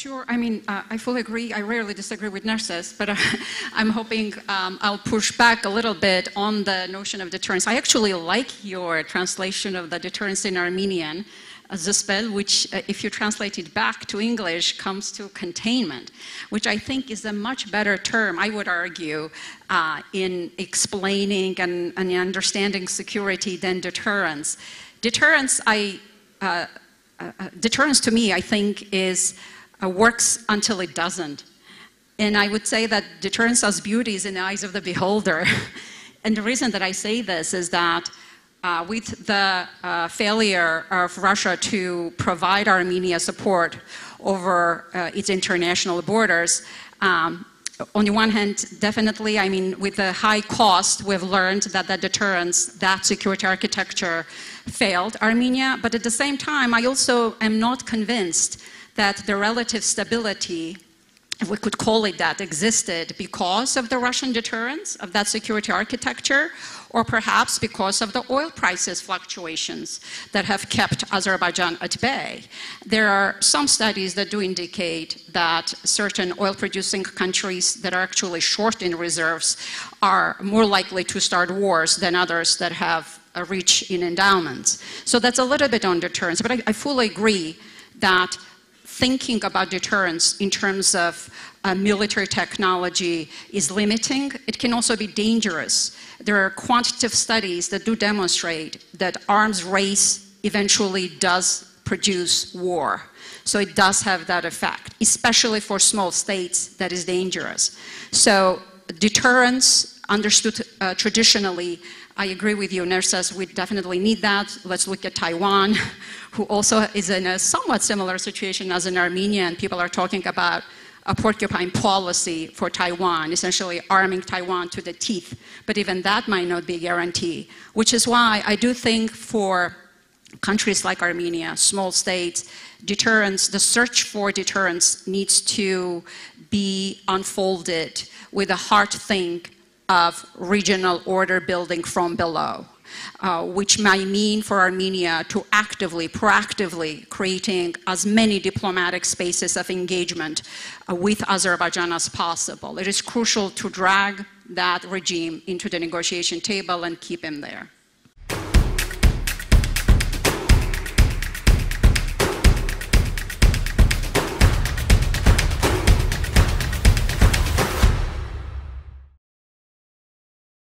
Sure. I mean, I fully agree. I rarely disagree with Narcissus, but I'm hoping I'll push back a little bit on the notion of deterrence. I actually like your translation of the deterrence in Armenian, Zispel, which, if you translate it back to English, comes to containment, which I think is a much better term, I would argue, in explaining and understanding security than deterrence. Deterrence, deterrence to me, I think, works until it doesn't. And I would say that deterrence has beauty is in the eyes of the beholder. And the reason that I say this is that with the failure of Russia to provide Armenia support over its international borders, on the one hand, definitely, I mean, with the high cost, we've learned that the deterrence, that security architecture failed Armenia. But at the same time, I also am not convinced that the relative stability, if we could call it that, existed because of the Russian deterrence, of that security architecture, or perhaps because of the oil prices fluctuations that have kept Azerbaijan at bay. There are some studies that do indicate that certain oil-producing countries that are actually short in reserves are more likely to start wars than others that have a rich in endowments. So that's a little bit on deterrence, but I fully agree that thinking about deterrence in terms of military technology is limiting. It can also be dangerous. There are quantitative studies that do demonstrate that arms race eventually does produce war. So it does have that effect, especially for small states, that is dangerous. So deterrence, understood traditionally, I agree with you, Narcissus, we definitely need that. Let's look at Taiwan, who also is in a somewhat similar situation as in Armenia, and people are talking about a porcupine policy for Taiwan, essentially arming Taiwan to the teeth. But even that might not be a guarantee, which is why I do think for countries like Armenia, small states, deterrence, the search for deterrence needs to be unfolded with a hard think of regional order building from below, which might mean for Armenia to actively, proactively creating as many diplomatic spaces of engagement with Azerbaijan as possible. It is crucial to drag that regime into the negotiation table and keep him there.